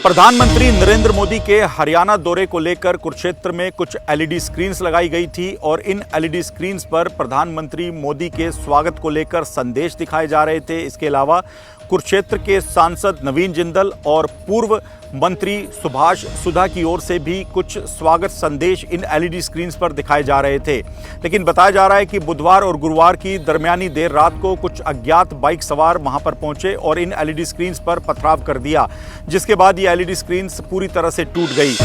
प्रधानमंत्री नरेंद्र मोदी के हरियाणा दौरे को लेकर कुरुक्षेत्र में कुछ एलईडी स्क्रीन्स लगाई गई थी और इन एलईडी स्क्रीन्स पर प्रधानमंत्री मोदी के स्वागत को लेकर संदेश दिखाए जा रहे थे। इसके अलावा कुरुक्षेत्र के सांसद नवीन जिंदल और पूर्व मंत्री सुभाष सुधा की ओर से भी कुछ स्वागत संदेश इन एलईडी स्क्रीन्स पर दिखाए जा रहे थे। लेकिन बताया जा रहा है कि बुधवार और गुरुवार की दरमियानी देर रात को कुछ अज्ञात बाइक सवार वहां पर पहुंचे और इन एलईडी स्क्रीन्स पर पथराव कर दिया, जिसके बाद ये एलईडी स्क्रीन्स पूरी तरह से टूट गई।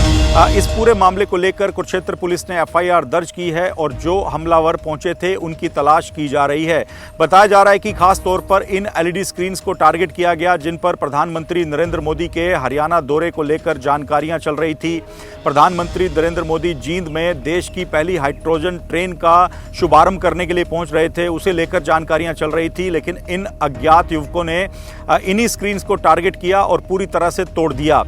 इस पूरे मामले को लेकर कुरुक्षेत्र पुलिस ने एफआईआर दर्ज की है और जो हमलावर पहुंचे थे उनकी तलाश की जा रही है। बताया जा रहा है कि खास तौर पर इन एलईडी स्क्रीन्स को टारगेट किया गया जिन पर प्रधानमंत्री नरेंद्र मोदी के हरियाणा दौरे को लेकर जानकारियां चल रही थी। प्रधानमंत्री नरेंद्र मोदी जींद में देश की पहली हाइड्रोजन ट्रेन का शुभारंभ करने के लिए पहुंच रहे थे, उसे लेकर जानकारियां चल रही थी। लेकिन इन अज्ञात युवकों ने इन्हीं स्क्रीन्स को टारगेट किया और पूरी तरह से तोड़ दिया।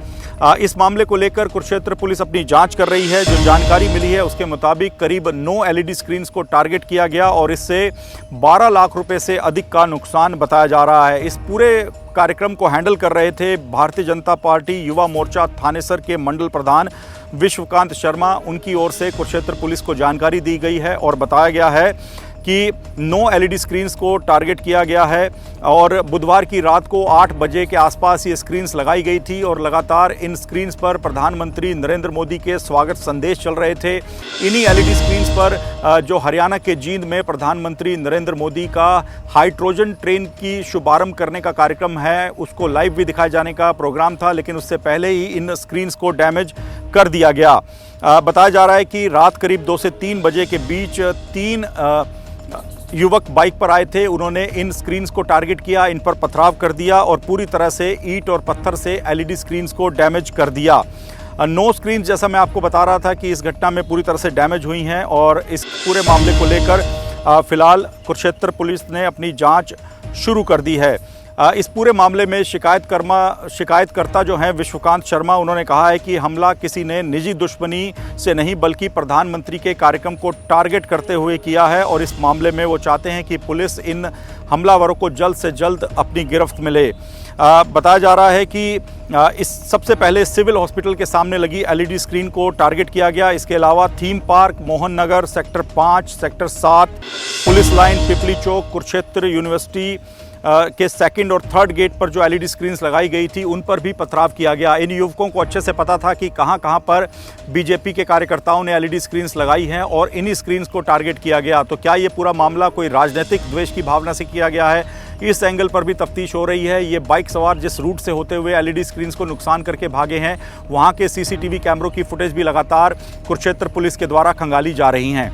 इस मामले को लेकर कुरुक्षेत्र पुलिस अपनी जांच कर रही है। जो जानकारी मिली है उसके मुताबिक करीब 9 एलईडी स्क्रीन्स को टारगेट किया गया और इससे 12 लाख रुपए से अधिक का नुकसान बताया जा रहा है। इस पूरे कार्यक्रम को हैंडल कर रहे थे भारतीय जनता पार्टी युवा मोर्चा थानेसर के मंडल प्रधान विश्वकांत शर्मा। उनकी ओर से कुरुक्षेत्र पुलिस को जानकारी दी गई है और बताया गया है कि 9 एलईडी स्क्रीन्स को टारगेट किया गया है और बुधवार की रात को 8 बजे के आसपास ये स्क्रीन्स लगाई गई थी और लगातार इन स्क्रीन्स पर प्रधानमंत्री नरेंद्र मोदी के स्वागत संदेश चल रहे थे। इन्हीं एलईडी स्क्रीन्स पर जो हरियाणा के जींद में प्रधानमंत्री नरेंद्र मोदी का हाइड्रोजन ट्रेन की शुभारंभ करने का कार्यक्रम है, उसको लाइव भी दिखाए जाने का प्रोग्राम था, लेकिन उससे पहले ही इन स्क्रीन्स को डैमेज कर दिया गया। बताया जा रहा है कि रात करीब 2 से 3 बजे के बीच 3 युवक बाइक पर आए थे। उन्होंने इन स्क्रीन्स को टारगेट किया, इन पर पथराव कर दिया और पूरी तरह से ईंट और पत्थर से एलईडी स्क्रीन्स को डैमेज कर दिया। 9 स्क्रीन्स, जैसा मैं आपको बता रहा था कि इस घटना में पूरी तरह से डैमेज हुई हैं और इस पूरे मामले को लेकर फिलहाल कुरुक्षेत्र पुलिस ने अपनी जांच शुरू कर दी है। इस पूरे मामले में शिकायतकर्ता जो हैं विश्वकांत शर्मा, उन्होंने कहा है कि हमला किसी ने निजी दुश्मनी से नहीं बल्कि प्रधानमंत्री के कार्यक्रम को टारगेट करते हुए किया है और इस मामले में वो चाहते हैं कि पुलिस इन हमलावरों को जल्द से जल्द अपनी गिरफ्त में ले। बताया जा रहा है कि इस सबसे पहले सिविल हॉस्पिटल के सामने लगी एलईडी स्क्रीन को टारगेट किया गया। इसके अलावा theme park, Mohan Nagar, sector 5, sector 7, police line, पिपली चौक, कुरुक्षेत्र यूनिवर्सिटी के 2nd और 3rd गेट पर जो एलईडी स्क्रीन्स लगाई गई थी उन पर भी पथराव किया गया। इन युवकों को अच्छे से पता था कि कहां पर बीजेपी के कार्यकर्ताओं ने एलईडी स्क्रीन्स लगाई हैं और इन्हीं स्क्रीन्स को टारगेट किया गया। तो क्या ये पूरा मामला कोई राजनीतिक द्वेष की भावना से किया गया है? इस एंगल पर भी तफ्तीश हो रही है। ये बाइक सवार जिस रूट से होते हुए एलईडी स्क्रीन्स को नुकसान करके भागे हैं, वहां के सीसीटीवी कैमरों की फुटेज भी लगातार कुरुक्षेत्र पुलिस के द्वारा खंगाली जा रही हैं।